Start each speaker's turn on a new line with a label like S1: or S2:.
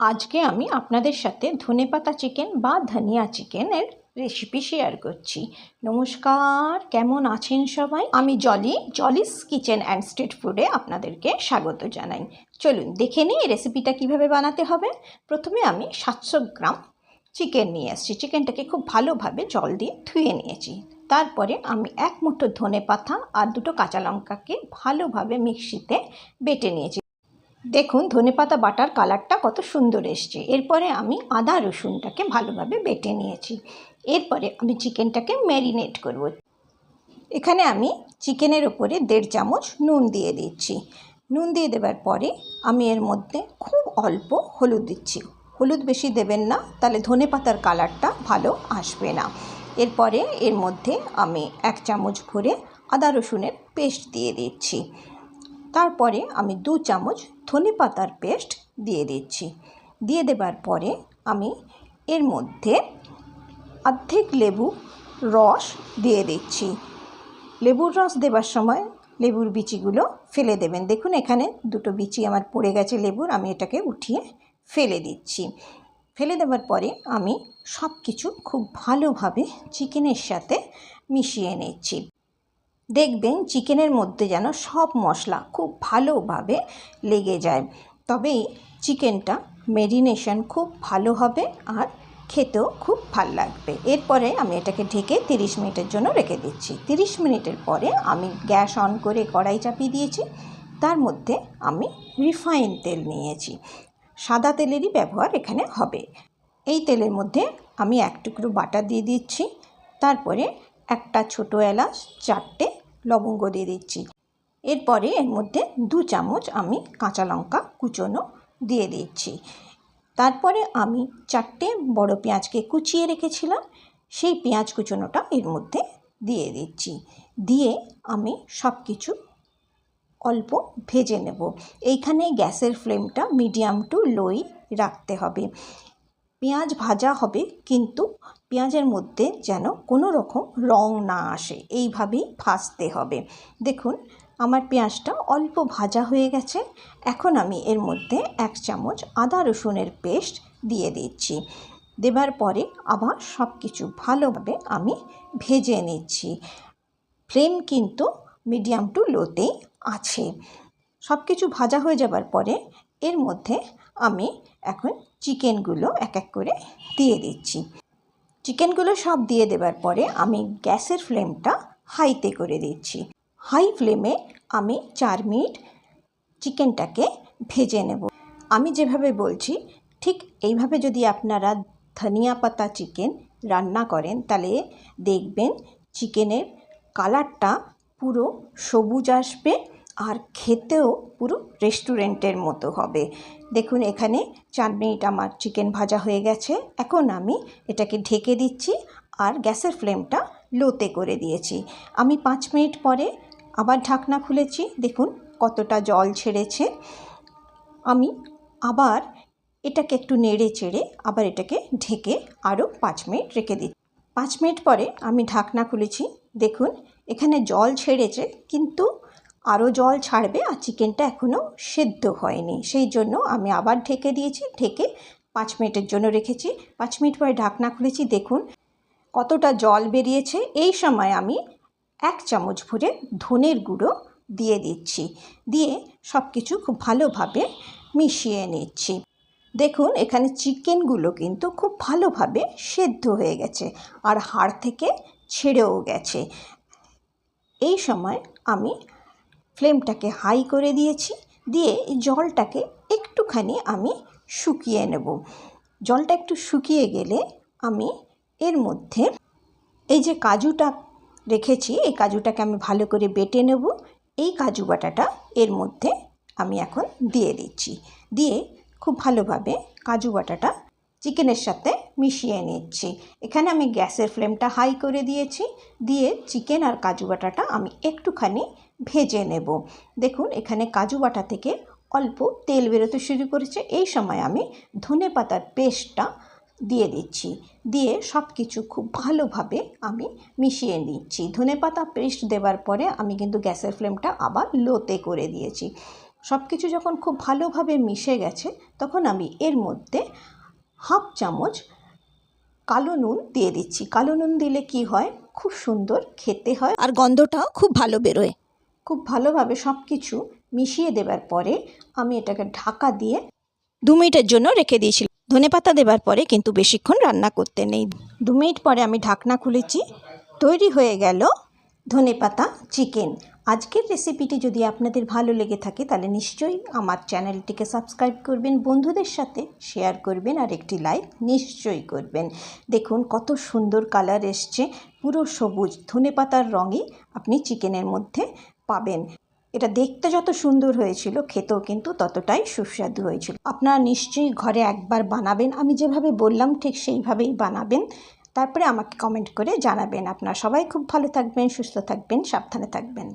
S1: আজকে আমি আপনাদের সাথে ধনেপাতা চিকেন বা ধনিয়া চিকেনের রেসিপি শেয়ার করছি। নমস্কার, কেমন আছেন সবাই? আমি জলিস কিচেন অ্যান্ড স্ট্রিট ফুডে আপনাদেরকে স্বাগত জানাই। চলুন দেখে নিই এই রেসিপিটা কীভাবে বানাতে হবে। প্রথমে আমি 700 গ্রাম চিকেন নিয়ে এসেছি। চিকেনটাকে খুব ভালোভাবে জল দিয়ে ধুয়ে নিয়েছি। তারপরে আমি এক মুঠো ধনেপাতা আর দুটো কাঁচা লঙ্কাকে ভালোভাবে মিক্সিতে বেটে নিয়েছি। দেখুন ধনেপাতা বাটার কালারটা কত সুন্দর এসছে। এরপরে আমি আদা রসুনটাকে ভালোভাবে বেটে নিয়েছি। এরপরে আমি চিকেনটাকে ম্যারিনেট করব। এখানে আমি চিকেনের ওপরে 1.5 চামচ নুন দিয়ে দিচ্ছি। নুন দিয়ে দেওয়ার পরে আমি এর মধ্যে খুব অল্প হলুদ দিচ্ছি। হলুদ বেশি দেবেন না, তাহলে ধনেপাতার কালারটা ভালো আসবে না। এরপরে এর মধ্যে আমি 1 চামচ ভরে আদা রসুনের পেস্ট দিয়ে দিচ্ছি। তারপরে আমি 2 চামচ ধনেপাতার পেস্ট দিয়ে দিচ্ছি। দিয়ে দেবার পরে আমি এর মধ্যে অর্ধেক লেবু রস দিয়ে দিচ্ছি। লেবুর রস দেবার সময় লেবুর বিচিগুলো ফেলে দেবেন। দেখুন এখানে দুটো বিচি আমার পড়ে গেছে লেবুর, আমি এটাকে উঠিয়ে ফেলে দিচ্ছি। ফেলে দেওয়ার পরে আমি সব কিছু খুব ভালোভাবে চিকেনের সাথে মিশিয়ে নিচ্ছি। দেখবেন চিকেনের মধ্যে যেন সব মশলা খুব ভালোভাবে লেগে যায়, তবেই চিকেনটা ম্যারিনেশন খুব ভালো হবে আর খেতেও খুব ভালো লাগবে। এরপরে আমি এটাকে ঢেকে 30 মিনিটের জন্য রেখে দিচ্ছি। 30 মিনিটের পরে আমি গ্যাস অন করে কড়াই চাপিয়ে দিয়েছি। তার মধ্যে আমি রিফাইন তেল নিয়েছি। সাদা তেলেরই ব্যবহার এখানে হবে। এই তেলের মধ্যে আমি 1 টুকরো বাটার দিয়ে দিচ্ছি। তারপরে একটা ছোটো এলাচ, 4টে লবঙ্গ দিয়ে দিচ্ছি। এরপরে এর মধ্যে 2 চামচ আমি কাঁচা লঙ্কা কুচোনো দিয়ে দিচ্ছি। তারপরে আমি 4টে বড় পেঁয়াজকে কুচিয়ে রেখেছিলাম, সেই পেঁয়াজ কুচোনোটা এর মধ্যে দিয়ে দিচ্ছি। দিয়ে আমি সব কিছু অল্প ভেজে নেব। এইখানে গ্যাসের ফ্লেমটা মিডিয়াম টু লোই রাখতে হবে। পেঁয়াজ ভাজা হবে, কিন্তু পেঁয়াজের মধ্যে যেন কোনো রকম রং না আসে, এইভাবেই ভাজতে হবে। দেখুন আমার পেঁয়াজটা অল্প ভাজা হয়ে গেছে। এখন আমি এর মধ্যে 1 চামচ আদা রসুনের পেস্ট দিয়ে দিচ্ছি। দেবার পরে আবার সব কিছু ভালোভাবে আমি ভেজে নিচ্ছি। ফ্লেম কিন্তু মিডিয়াম টু লোতেই আছে। সব কিছু ভাজা হয়ে যাবার পরে এর মধ্যে আমি এখন চিকেনগুলো এক এক করে দিয়ে দিচ্ছি। চিকেনগুলো সব দিয়ে দেবার পরে আমি গ্যাসের ফ্লেমটা হাইতে করে দিচ্ছি। হাই ফ্লেমে আমি 4 মিনিট চিকেনটাকে ভেজে নেব। আমি যেভাবে বলছি ঠিক এইভাবে যদি আপনারা ধনিয়া পাতা চিকেন রান্না করেন, তাহলে দেখবেন চিকেনের কালারটা পুরো সবুজ আসবে আর খেতেও পুরো রেস্টুরেন্টের মতো হবে। দেখুন এখানে 4 মিনিট আমার চিকেন ভাজা হয়ে গেছে। এখন আমি এটাকে ঢেকে দিচ্ছি আর গ্যাসের ফ্লেমটা লোতে করে দিয়েছি। আমি 5 মিনিট পরে আবার ঢাকনা খুলেছি। দেখুন কতটা জল ছেড়েছে। আমি আবার এটাকে একটু নেড়ে চেড়ে আবার এটাকে ঢেকে আরও 5 মিনিট রেখে দিচ্ছি। 5 মিনিট পরে আমি ঢাকনা খুলেছি। দেখুন এখানে জল ছেড়েছে, কিন্তু আরও জল ছাড়বে আর চিকেনটা এখনও সেদ্ধ হয়নি, সেই জন্য আমি আবার ঢেকে দিয়েছি। ঢেকে 5 মিনিটের জন্য রেখেছি। 5 মিনিট পরে ঢাকনা খুলেছি। দেখুন কতটা জল বেরিয়েছে। এই সময় আমি 1 চামচ ভরে ধনের গুঁড়ো দিয়ে দিচ্ছি। দিয়ে সব কিছু খুব ভালোভাবে মিশিয়ে নিচ্ছি। দেখুন এখানে চিকেনগুলো কিন্তু খুব ভালোভাবে সেদ্ধ হয়ে গেছে আর হাড় থেকে ছেড়েও গেছে। এই সময় আমি ফ্লেমটাকে হাই করে দিয়েছি। দিয়ে জলটাকে একটুখানি আমি শুকিয়ে নেব। জলটা একটু শুকিয়ে গেলে আমি এর মধ্যে এই যে কাজুটা রেখেছি, এই কাজুটাকে আমি ভালো করে বেটে নেব। এই কাজু বাটাটা এর মধ্যে আমি এখন দিয়ে দিচ্ছি। দিয়ে খুব ভালোভাবে কাজু বাটাটা চিকেনের সাথে মিশিয়ে নিচ্ছি। এখানে আমি গ্যাসের ফ্লেমটা হাই করে দিয়েছি। দিয়ে চিকেন আর কাজু বাটাটা আমি একটুখানি ভেজে নেব। দেখুন এখানে কাজু বাটা থেকে অল্প তেল বেরোতে শুরু করেছে। এই সময় আমি ধনেপাতার পেস্টটা দিয়ে দিচ্ছি। দিয়ে সব কিছু খুব ভালোভাবে আমি মিশিয়ে নিচ্ছি। ধনেপাতা পেস্ট দেওয়ার পরে আমি কিন্তু গ্যাসের ফ্লেমটা আবার লোতে করে দিয়েছি। সব কিছু যখন খুব ভালোভাবে মিশে গেছে তখন আমি এর মধ্যে হাফ চামচ কালো নুন দিয়ে দিচ্ছি। কালো নুন দিলে কি হয়, খুব সুন্দর খেতে হয় আর গন্ধটাও খুব ভালো বেরোয়। খুব ভালোভাবে সব কিছু মিশিয়ে দেবার পরে আমি এটাকে ঢাকা দিয়ে 2 মিনিটের জন্য রেখে দিয়েছিলাম। ধনেপাতা দেবার পরে কিন্তু বেশিক্ষণ রান্না করতে নেই। 2 মিনিট পরে আমি ঢাকনা খুলেছি, তৈরি হয়ে গেল ধনেপাতা চিকেন। আজকের রেসিপিটি যদি আপনাদের ভালো লেগে থাকে তাহলে নিশ্চয়ই আমার চ্যানেলটিকে সাবস্ক্রাইব করবেন, বন্ধুদের সাথে শেয়ার করবেন আর একটি লাইক নিশ্চয়ই করবেন। দেখুন কত সুন্দর কালার এসছে, পুরো সবুজ ধনেপাতার রঙই আপনি চিকেনের মধ্যে পাবেন। এটা দেখতে যত সুন্দর হয়েছিল খেতেও কিন্তু ততটাই সুস্বাদু হয়েছিল। আপনারা নিশ্চয়ই ঘরে একবার বানাবেন, আমি যেভাবে বললাম ঠিক সেইভাবেই বানাবেন, তারপরে আমাকে কমেন্ট করে জানাবেন। আপনারা সবাই খুব ভালো থাকবেন, সুস্থ থাকবেন, সাবধানে থাকবেন।